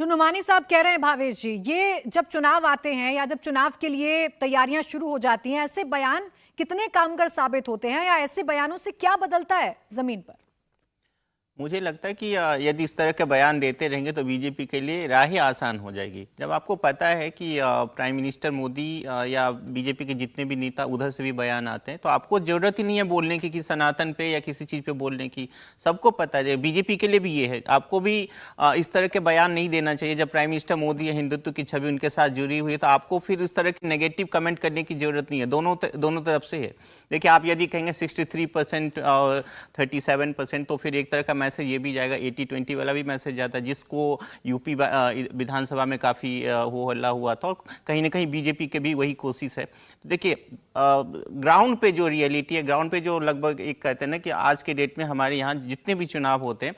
जो नुमानी साहब कह रहे हैं भावेश जी, ये जब चुनाव आते हैं या जब चुनाव के लिए तैयारियां शुरू हो जाती हैं, ऐसे बयान कितने कामगर साबित होते हैं या ऐसे बयानों से क्या बदलता है जमीन पर? मुझे लगता है कि यदि इस तरह के बयान देते रहेंगे तो बीजेपी के लिए राह ही आसान हो जाएगी। जब आपको पता है कि प्राइम मिनिस्टर मोदी या बीजेपी के जितने भी नेता उधर से भी बयान आते हैं, तो आपको ज़रूरत ही नहीं है बोलने की कि सनातन पे या किसी चीज़ पे बोलने की। सबको पता है, बीजेपी के लिए भी ये है, आपको भी इस तरह के बयान नहीं देना चाहिए। जब प्राइम मिनिस्टर मोदी या हिंदुत्व की छवि उनके साथ जुड़ी हुई है तो आपको फिर इस तरह की नेगेटिव कमेंट करने की ज़रूरत नहीं है। दोनों तरफ से है। देखिए, आप यदि कहेंगे 63% और 37%, तो फिर एक तरह का मैसेज ये भी जाएगा, 80-20 वाला भी मैसेज जाता है, जिसको यूपी विधानसभा में काफ़ी हो हल्ला हुआ था, और कहीं ना कहीं बीजेपी के भी वही कोशिश है। तो देखिए, ग्राउंड पे जो रियलिटी है, ग्राउंड पे जो लगभग एक कहते हैं ना कि आज के डेट में हमारे यहाँ जितने भी चुनाव होते हैं,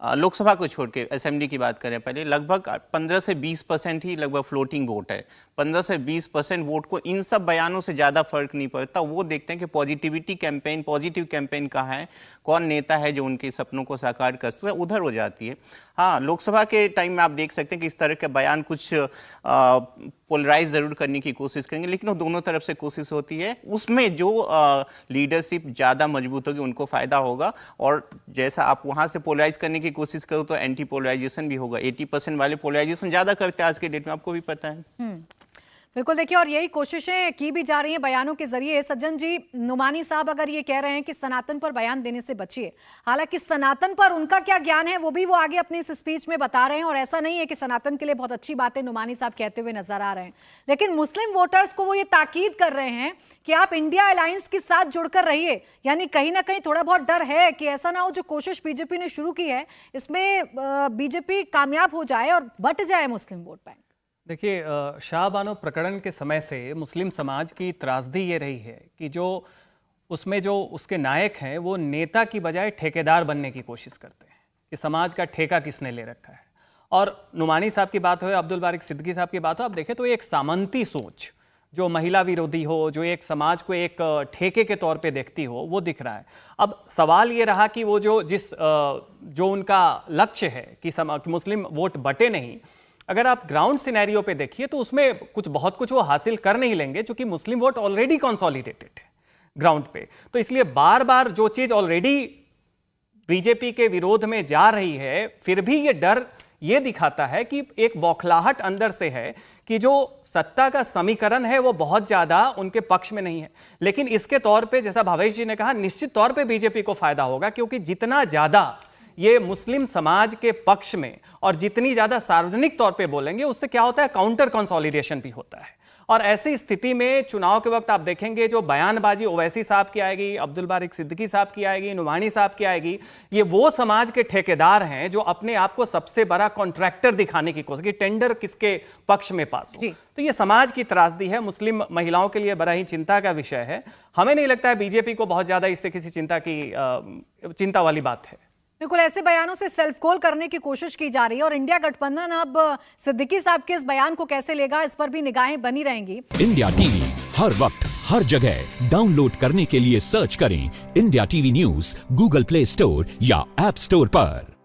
लोकसभा को छोड़ के असेंबली की बात करें पहले, लगभग 15 से 20% ही लगभग फ्लोटिंग वोट है। 15 से 20% वोट को इन सब बयानों से ज़्यादा फर्क नहीं पड़ता। वो देखते हैं कि पॉजिटिव कैंपेन कहाँ है, कौन नेता है जो उनके सपनों को साकार कर सकता है, उधर हो जाती है। हाँ, लोकसभा के टाइम में आप देख सकते हैं कि इस तरह के बयान कुछ पोलराइज ज़रूर करने की कोशिश करेंगे, लेकिन वो दोनों तरफ से कोशिश होती है। उसमें जो लीडरशिप ज़्यादा मजबूत होगी उनको फ़ायदा होगा, और जैसा आप वहाँ से पोलराइज करने की कोशिश करो तो एंटी पोलराइजेशन भी होगा। 80% वाले पोलराइजेशन ज़्यादा करते हैं आज के डेट में, आपको भी पता है। बिल्कुल, देखिए, और यही कोशिशें की भी जा रही हैं बयानों के जरिए। सज्जन जी, नुमानी साहब अगर ये कह रहे हैं कि सनातन पर बयान देने से बचिए, हालांकि सनातन पर उनका क्या ज्ञान है वो भी वो आगे अपनी इस स्पीच में बता रहे हैं, और ऐसा नहीं है कि सनातन के लिए बहुत अच्छी बातें नुमानी साहब कहते हुए नजर आ रहे हैं, लेकिन मुस्लिम वोटर्स को वो ये ताकीद कर रहे हैं कि आप इंडिया अलायंस के साथ जुड़कर रहिए। यानी कहीं ना कहीं थोड़ा बहुत डर है कि ऐसा ना हो जो कोशिश बीजेपी ने शुरू की है इसमें बीजेपी कामयाब हो जाए और बट जाए मुस्लिम वोट बैंक। देखिए, शाहबानो प्रकरण के समय से मुस्लिम समाज की त्रासदी ये रही है कि जो उसके नायक हैं वो नेता की बजाय ठेकेदार बनने की कोशिश करते हैं कि समाज का ठेका किसने ले रखा है। और नुमानी साहब की बात हो या अब्दुल बारिक सिद्दीकी साहब की बात हो, आप देखें तो एक सामंती सोच जो महिला विरोधी हो, जो एक समाज को एक ठेके के तौर पे देखती हो, वो दिख रहा है। अब सवाल ये रहा कि वो जो उनका लक्ष्य है कि मुस्लिम वोट बटे नहीं, अगर आप ग्राउंड सिनेरियो पे देखिए तो उसमें बहुत कुछ वो हासिल कर नहीं लेंगे, क्योंकि मुस्लिम वोट ऑलरेडी कंसोलिडेटेड है ग्राउंड पे। तो इसलिए बार बार जो चीज ऑलरेडी बीजेपी के विरोध में जा रही है, फिर भी ये डर ये दिखाता है कि एक बौखलाहट अंदर से है कि जो सत्ता का समीकरण है वो बहुत ज्यादा उनके पक्ष में नहीं है। लेकिन इसके तौर पे, जैसा भावेश जी ने कहा, निश्चित तौर पे बीजेपी को फायदा होगा, क्योंकि जितना ज्यादा ये मुस्लिम समाज के पक्ष में और जितनी ज्यादा सार्वजनिक तौर पे बोलेंगे, उससे क्या होता है, काउंटर कंसोलिडेशन भी होता है। और ऐसी स्थिति में चुनाव के वक्त आप देखेंगे जो बयानबाजी ओवैसी साहब की आएगी, अब्दुल बारिक सिद्दीकी साहब की आएगी, नुमानी साहब की आएगी, ये वो समाज के ठेकेदार हैं जो अपने आप को सबसे बड़ा कॉन्ट्रैक्टर दिखाने की कोशिश, कि टेंडर किसके पक्ष में पास हो। तो ये समाज की त्रासदी है, मुस्लिम महिलाओं के लिए बड़ा ही चिंता का विषय है। हमें नहीं लगता है बीजेपी को बहुत ज्यादा इससे किसी चिंता वाली बात है। बिल्कुल, ऐसे बयानों से सेल्फ गोल करने की कोशिश की जा रही है, और इंडिया गठबंधन अब सिद्दीकी साहब के इस बयान को कैसे लेगा, इस पर भी निगाहें बनी रहेंगी। इंडिया टीवी हर वक्त हर जगह डाउनलोड करने के लिए सर्च करें India TV news Google play store या ऐप स्टोर पर।